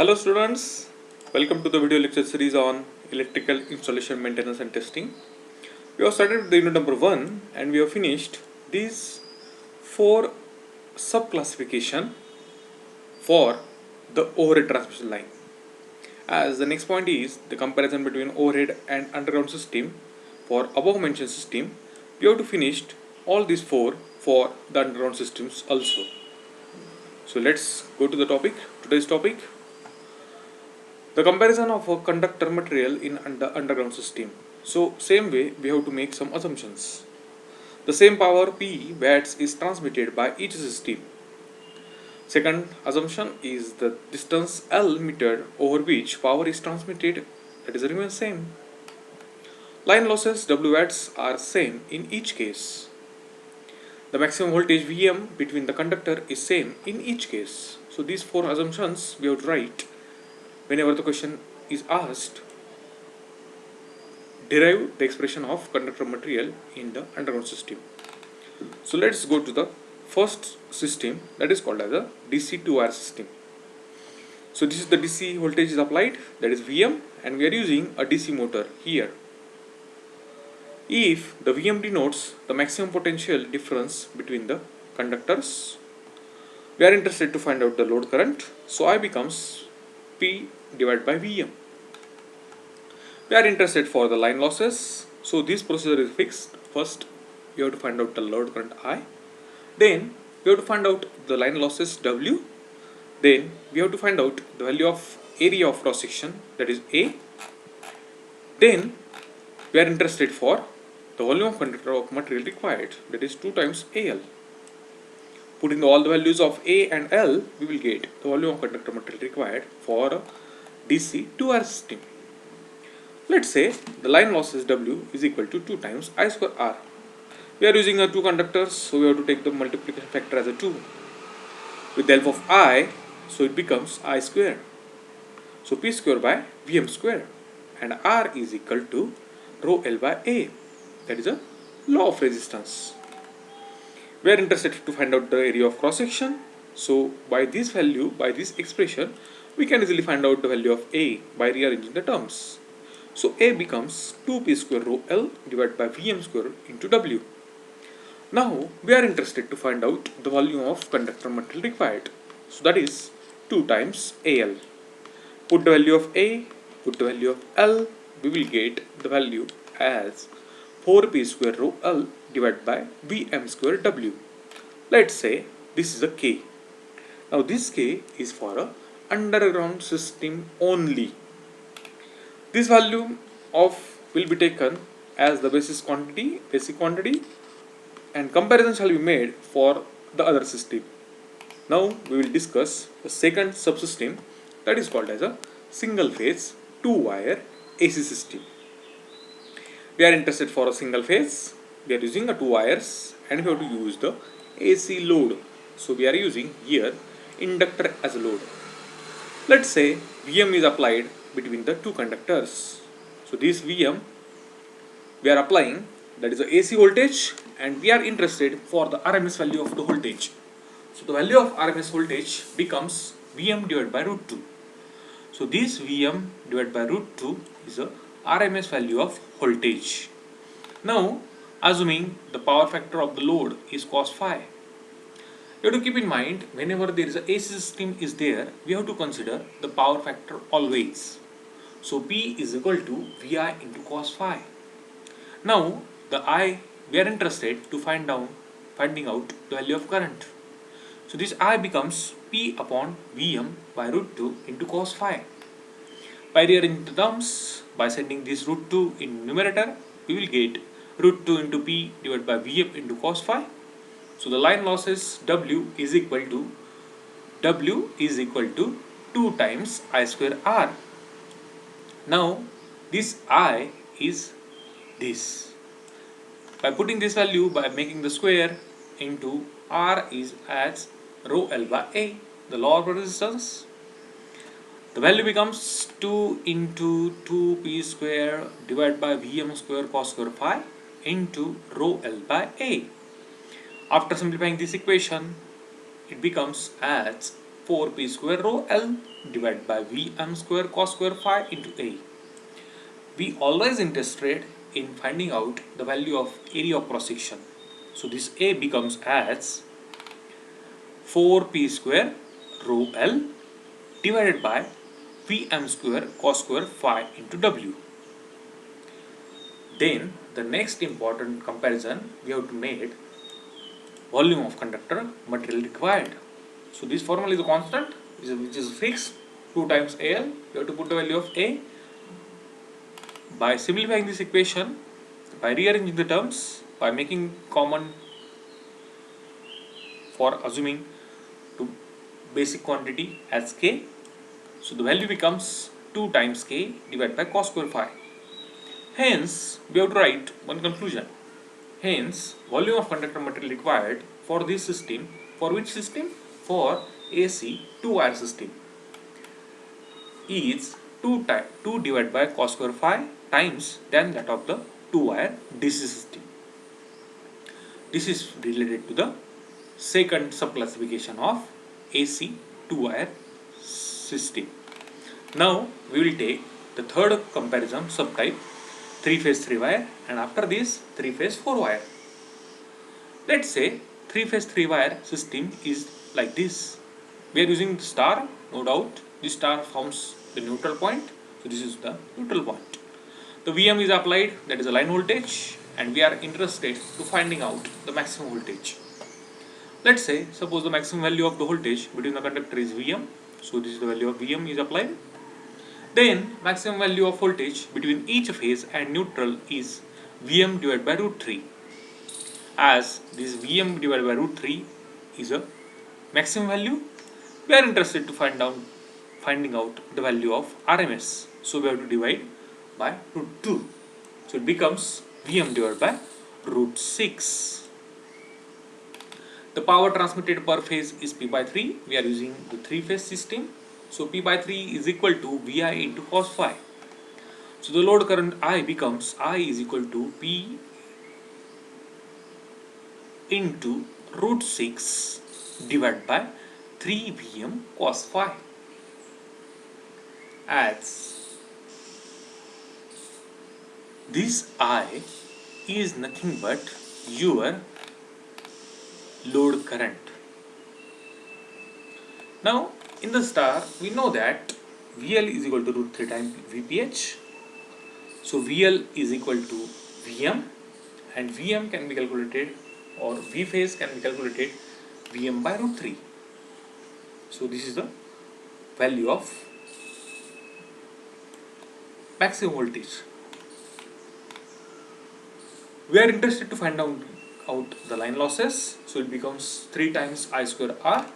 Hello students, welcome to the video lecture series on electrical installation, maintenance and testing. We have started with the unit number 1 and we have finished these 4 sub-classification for the overhead transmission line. As the next point is the comparison between overhead and underground system. For above mentioned system, we have to finish all these 4 for the underground systems also. So let's go to the topic, today's topic. The comparison of a conductor material in underground system. So same way we have to make some assumptions. The same power P watts is transmitted by each system. Second assumption is the distance L metered over which power is transmitted, that is remains same. Line losses W watts are same in each case. The maximum voltage Vm between the conductor is same in each case. So these 4 assumptions we have to write whenever the question is asked. Derive the expression of conductor material in the underground system. So let's go to the first system, that is called as a DC 2-wire system. So this is the DC voltage is applied, that is Vm, and we are using a DC motor here. If the Vm denotes the maximum potential difference between the conductors, we are interested to find out the load current. So I becomes P divided by Vm. We are interested for the line losses. So this procedure is fixed. First we have to find out the load current I. Then we have to find out the line losses W. Then we have to find out the value of area of cross section, that is A. Then we are interested for the volume of conductor of material required, that is 2 times AL. Putting all the values of A and L, we will get the volume of conductor material required for a DC 2-wire system. Let's say the line losses W is equal to 2 times I square R. We are using 2 conductors, so we have to take the multiplication factor as a 2. With the help of I, so it becomes I square. So P square by Vm square, and R is equal to rho L by A. That is a law of resistance. We are interested to find out the area of cross section. So by this value, by this expression, we can easily find out the value of A by rearranging the terms. So A becomes 2P square rho L divided by Vm square into W. Now we are interested to find out the volume of conductor material required. So that is 2 times AL. Put the value of A, put the value of L, we will get the value as 4P square rho L divided by Vm square W. Let's say this is a K. Now this K is for a underground system only. This value of will be taken as the basic quantity, and comparison shall be made for the other system. Now we will discuss the second subsystem, that is called as a single phase 2-wire AC system. We are interested for a single phase. We are using 2 wires and we have to use the AC load. So we are using here inductor as a load. Let's say Vm is applied between the 2 conductors. So this Vm we are applying, that is the AC voltage, and we are interested for the RMS value of the voltage. So the value of RMS voltage becomes Vm divided by root 2. So this Vm divided by root 2 is a RMS value of voltage. Now assuming the power factor of the load is cos phi. You have to keep in mind, whenever there is a AC system is there, we have to consider the power factor always. So P is equal to Vi into cos phi. Now the I, we are interested to finding out the value of current. So this I becomes P upon Vm by root 2 into cos phi. By rearranging the terms, by sending this root 2 in numerator, we will get root 2 into P divided by Vm into cos phi. So the line losses W is equal to 2 times I square R. Now this I is this. By putting this value, by making the square into R is as rho L by A, the law of resistance. The value becomes 2 into 2P square divided by Vm square cos square phi into rho L by A. After simplifying this equation, it becomes as 4p square rho L divided by Vm square cos square phi into A. We always interested in finding out the value of area of cross section. So this A becomes as 4p square rho L divided by Vm square cos square phi into W. Then the next important comparison we have to make volume of conductor material required. So this formula is a constant which is fixed 2 times AL. We have to put the value of A. By simplifying this equation, by rearranging the terms, by making common for assuming to basic quantity as K, so the value becomes 2 times K divided by cos square phi. Hence, we have to write one conclusion. Hence, volume of conductor material required for this system, for which system? For AC 2-wire system, is 2 divided by cos square phi times than that of the 2-wire DC system. This is related to the second sub-classification of AC 2-wire system. Now we will take the third comparison subtype 3-phase 3-wire, and after this 3-phase 4-wire. Let's say 3-phase 3-wire system is like this. We are using the star, no doubt. This star forms the neutral point. So this is the neutral point. The Vm is applied, that is a line voltage, and we are interested to finding out the maximum voltage. Let's say, suppose the maximum value of the voltage between the conductor is Vm. So this is the value of Vm is applied. Then maximum value of voltage between each phase and neutral is Vm divided by root 3. As this Vm divided by root 3 is a maximum value, we are interested to finding out the value of RMS. So we have to divide by root 2. So it becomes Vm divided by root 6. The power transmitted per phase is P by 3. We are using the 3-phase system. So P by 3 is equal to Vi into cos phi. So the load current I becomes I is equal to P into root 6 divided by 3 Vm cos phi. As this I is nothing but your load current. Now in the star we know that VL is equal to root 3 times VPH. So VL is equal to Vm, and Vm can be calculated, or V phase can be calculated Vm by root 3. So this is the value of maximum voltage. We are interested to find out the line losses. So it becomes 3 times I square R.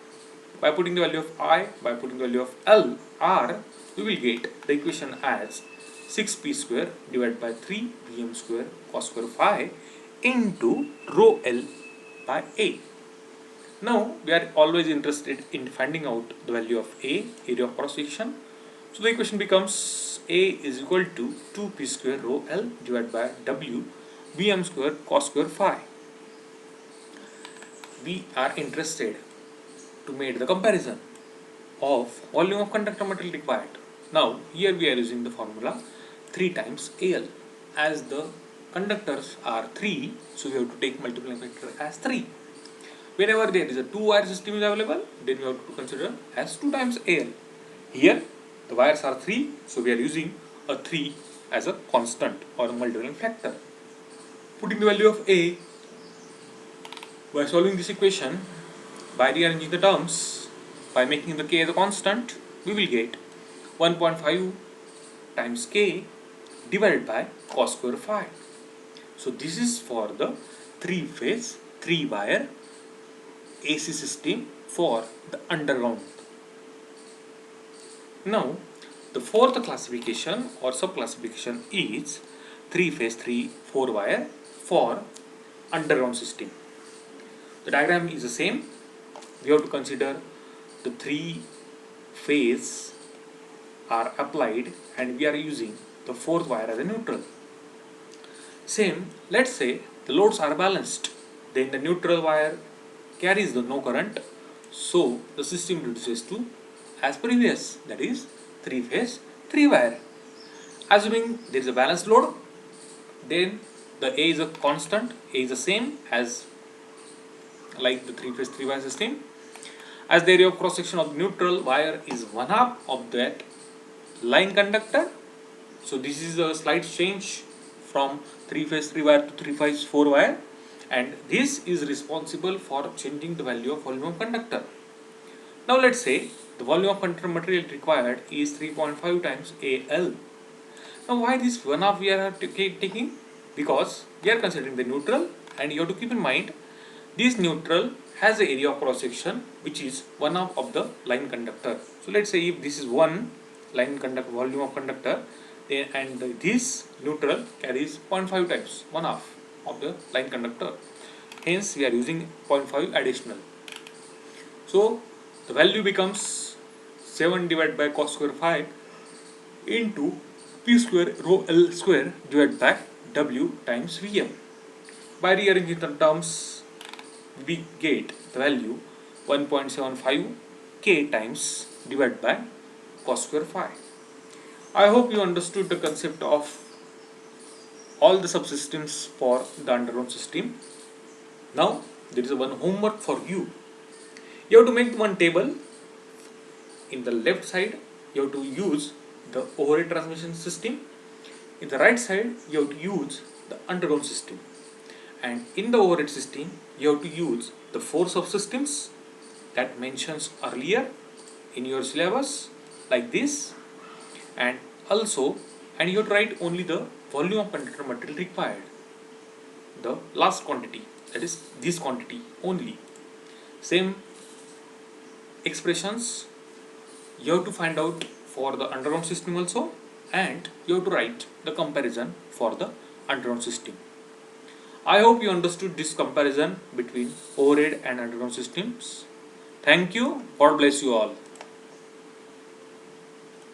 By putting the value of I, by putting the value of L, R, we will get the equation as 6p square divided by 3 Vm square cos square phi into rho L by A. Now we are always interested in finding out the value of A, area of cross section. So the equation becomes A is equal to 2p square rho L divided by W Vm square cos square phi. We are interested to make the comparison of volume of conductor material required. Now here we are using the formula 3 times AL. As the conductors are 3, so we have to take multiplying factor as 3. Whenever there is a 2-wire system is available, then we have to consider as 2 times AL. Here the wires are 3, so we are using a 3 as a constant or a multiplying factor. Putting the value of A, by solving this equation, by rearranging the terms, by making the K as a constant, we will get 1.5 times K divided by cos square phi. So this is for the 3-phase 3-wire AC system for the underground. Now the fourth classification or sub-classification is 3-phase 4-wire for underground system. The diagram is the same. We have to consider the 3 phase are applied and we are using the 4th wire as a neutral. Same, let's say the loads are balanced, then the neutral wire carries the no current, So the system reduces to as previous, that is 3 phase 3 wire. Assuming there is a balanced load, then the A is a constant, A is the same as like the 3 phase 3 wire system. As the area of cross section of neutral wire is 1/2 of that line conductor. So this is a slight change from 3 phase 3 wire to 3 phase 4 wire, and this is responsible for changing the value of volume of conductor. Now let's say the volume of conductor material required is 3.5 times AL. Now why this 1/2 we are taking? Because we are considering the neutral, and you have to keep in mind this neutral has the area of cross section which is 1/2 of the line conductor. So let's say if this is one line conductor volume of conductor, then and this neutral carries 0.5 times 1/2 of the line conductor. Hence we are using 0.5 additional. So the value becomes 7 divided by cos square phi into p square rho L square divided by W times Vm. By rearranging the terms, we get the value 1.75 K times divided by cos square phi. I hope you understood the concept of all the subsystems for the underground system. Now there is one homework for you. You have to make one table. In the left side you have to use the overhead transmission system. In the right side you have to use the underground system. And in the overhead system you have to use the 4 subsystems that mentions earlier in your syllabus like this, and also you have to write only the volume of conductor material required, the last quantity, that is this quantity only. Same expressions you have to find out for the underground system also, and you have to write the comparison for the underground system. I hope you understood this comparison between overhead and underground systems. Thank you. God bless you all.